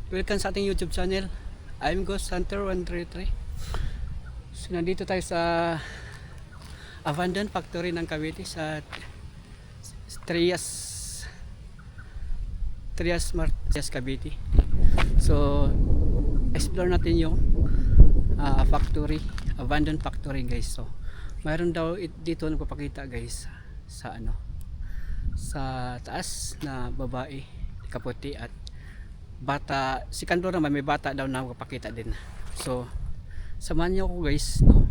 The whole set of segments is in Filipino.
Welcome sa ating YouTube channel. I'm Ghost Hunter 133. So nandito tayo sa Abandoned Factory ng Cavite sa Trias Martias Cavite. So explore natin yung factory, abandoned factory guys. So mayroon daw dito nagpapakita guys sa sa taas na babae kaputi at bata, si kanto naman may bata daw na magpapakita din. So samahan niyo ako guys, no?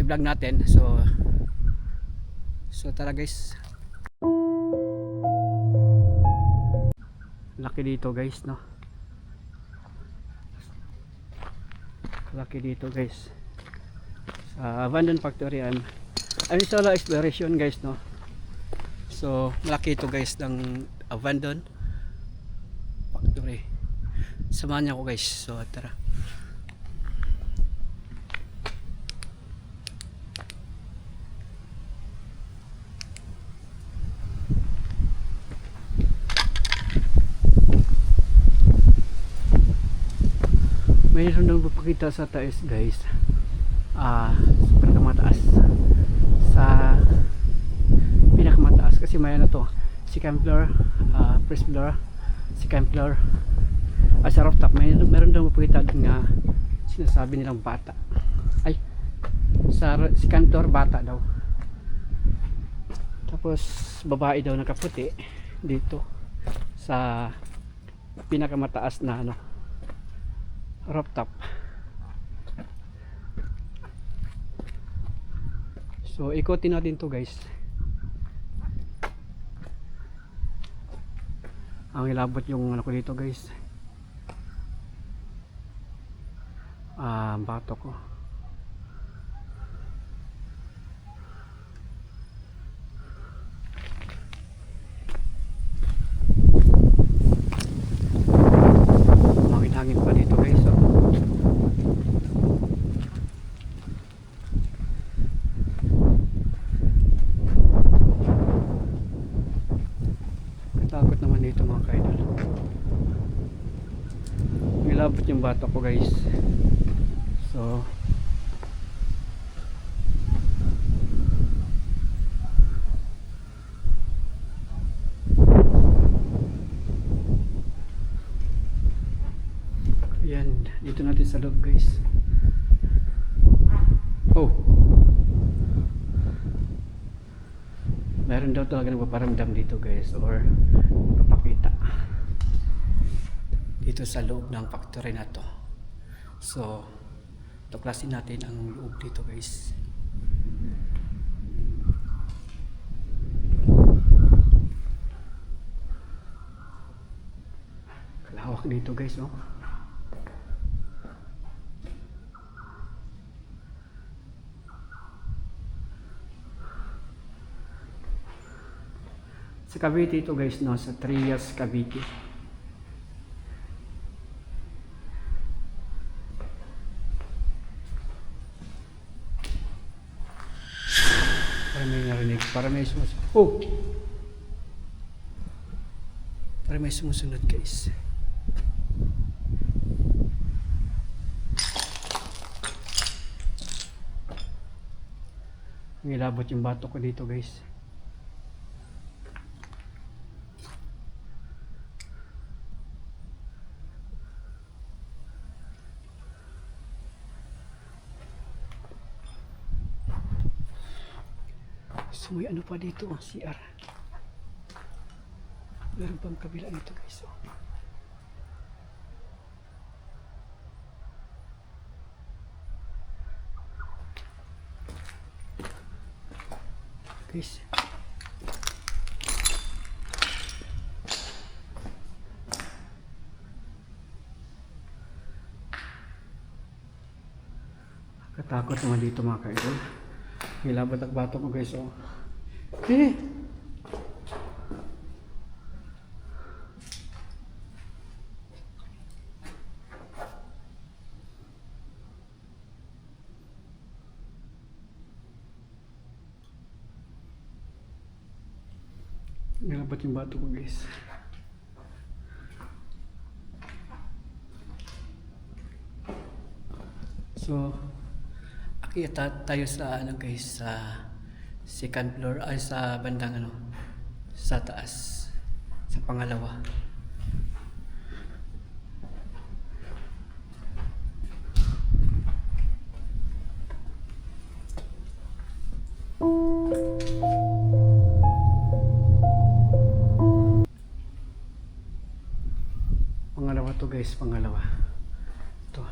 I-vlog natin. So tara guys. Laki dito guys, no? Laki dito guys sa abandoned factory. I'm solo exploration guys, no? So malaki ito guys ng abandoned factory. Samahan niyo ako guys. So tara. Mayroon nang papakita sa taas guys. Pinakamataas sa pinakamataas kasi may ano to, second floor, first floor, second floor, sa rooftop. Meron daw papakita din nga sinasabi nilang bata. Ay, sa second floor bata daw. Tapos babae daw na kaputi dito sa pinakamataas na rooftop. So ikotin natin to guys. Ang ilabot yung ko dito guys. Bato ko. Hangin pa dito guys. Katakot naman dito mga kaidol. Nilabot yung bato ko guys. So yan, dito natin sa loob guys. Oh, meron daw talaga nagpaparamdam dito guys, or papakita dito sa loob ng factory na to. So tuklasin natin ang loob dito guys. Kalawak dito guys, no? Sa Cavite ito guys, no? Sa Trias Cavite. Para may narinig, para may sumusunod. Oh! Para may sumusunod guys. Nilabot yung bato ko dito guys. So may ano pa dito, CR. Meron pang kabila dito guys. Guys, katakot naman dito mga kaidol. Nilabot ang bato ko guys. Nilabot yung bato ko guys. So, akita tayo sa ano guys, sa second floor ay sa bandang ano, sa taas, sa pangalawa. Pangalawa to guys, pangalawa. Ito.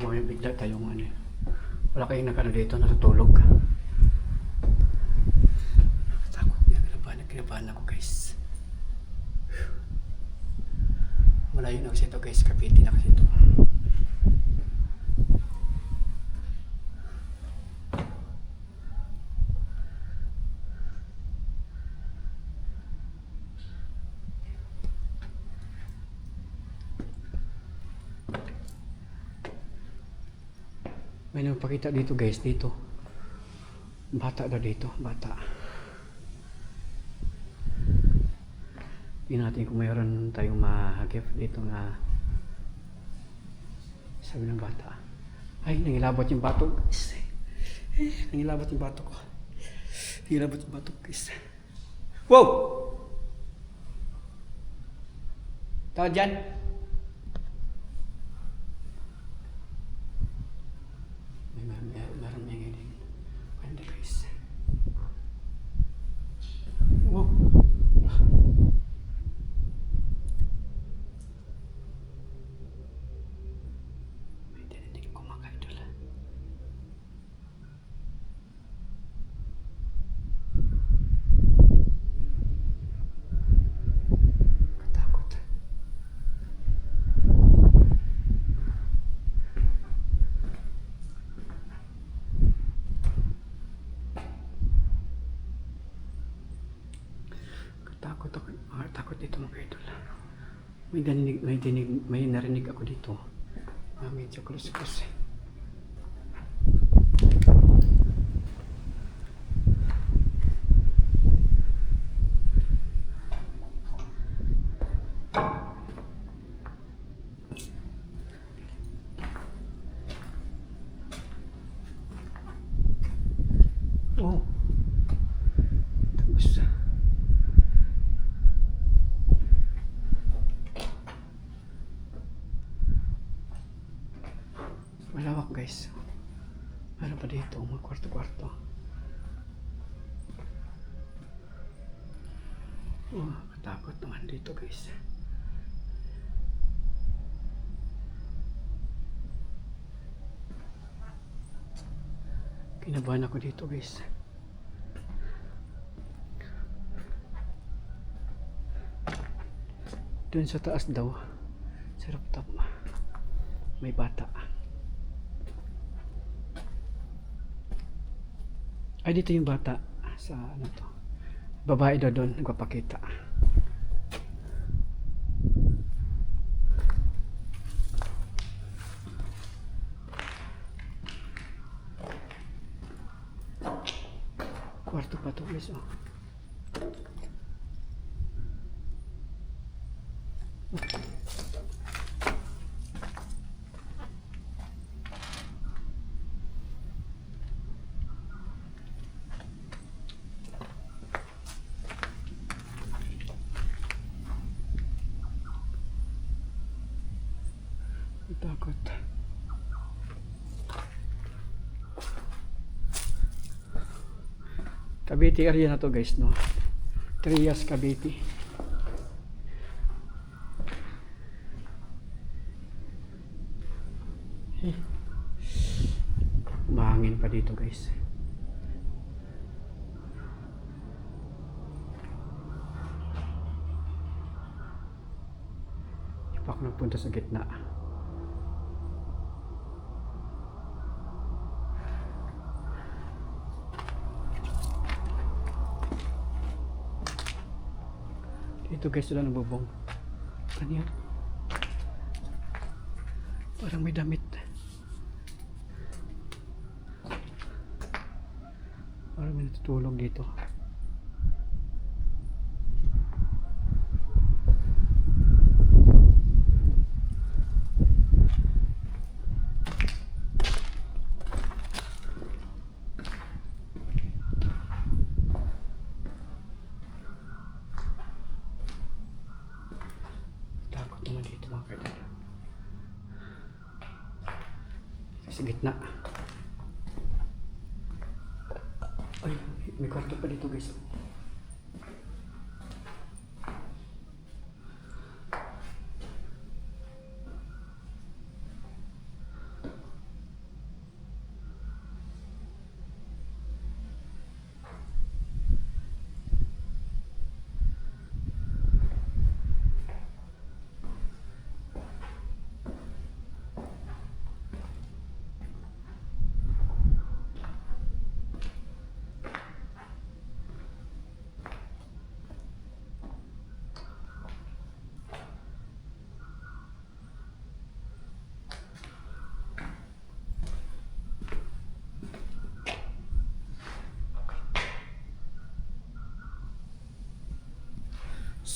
Kung bigla tayong ano, wala kayong nakano dito, natutulog. Takot niya, kinabahan ako guys. Malayo na kasi ito guys, Cavite na kasi ito. May nagpakita dito guys, dito. Bata daw dito, bata. Tingnan natin kung mayroon tayong ma-gift dito na sabi ng bata. Ay, nangilabot yung bato guys. Nangilabot yung bato ko. Nangilabot yung bato guys. Wow! Tawad dyan. Meron may ngayon. Pwede guys. Wow! May dinidig ko mga idol. Katakot. Takot dito mga idol. May narinig ako dito. Medyo close. Oh. Tapos malawak guys. Meron pa dito mga kwarto-kwarto. Oh, katakot naman dito guys. Kinabahan ako dito guys. Doon sa taas daw, sa rooftop, may bata. Ay, dito yung bata sa ano to. Babae daw doon, nagpapakita. Kwarto pa to guys, oh. Takot. Cavite area na to guys, no? Trias Cavite. Mahangin pa dito guys. Hindi pa ako nagpunta sa gitna. Dito guys, sila nabubong. Ano yan? Parang may damit. Parang may natutulog dito. Sa gitna. Ay, may kwarto pa dito guys.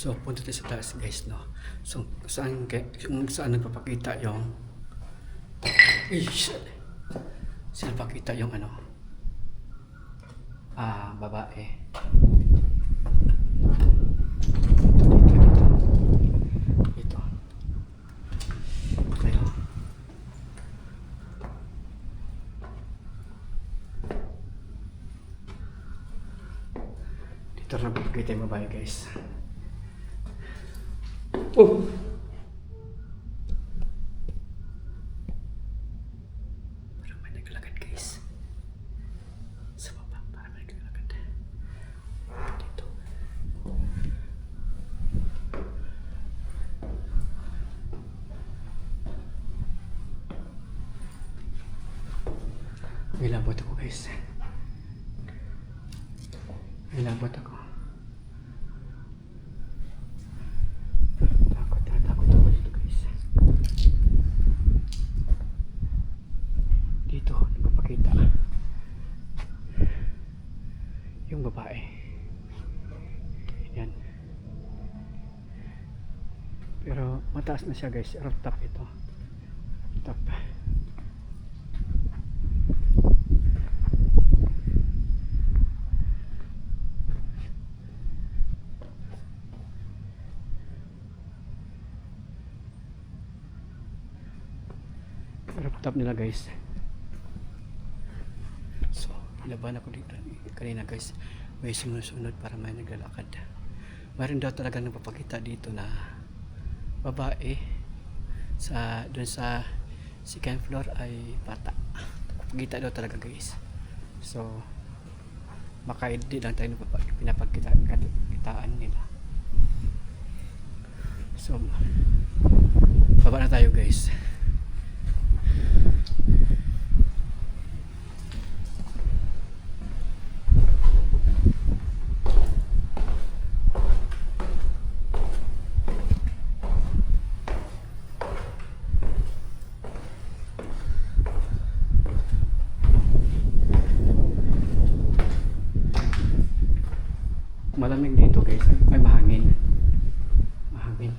So, punta tayo sa taas guys, no? So, saan nagpapakita yung saan pakita yung ano babae. Dito. Tayo. Dito na pakita yung babae guys. Oh! Parang may naglalakad guys. Sa baba, parang may naglalakad. Dito. May labot ako guys. May labot ako. Yung babae. Yan. Pero mataas na siya guys. Rooftop ito. Top. Rooftop nila guys. So, laban ako dito kanina guys, may sumunod para may naglalakad. Mayroon daw talaga nagpapakita dito na babae sa doon sa second floor ay bata. Nagpapakita daw talaga guys. So baka hindi lang tayo pinapagkitaan nila. So baba na tayo guys. Malamig dito guys, ay mahangin. Mahangin.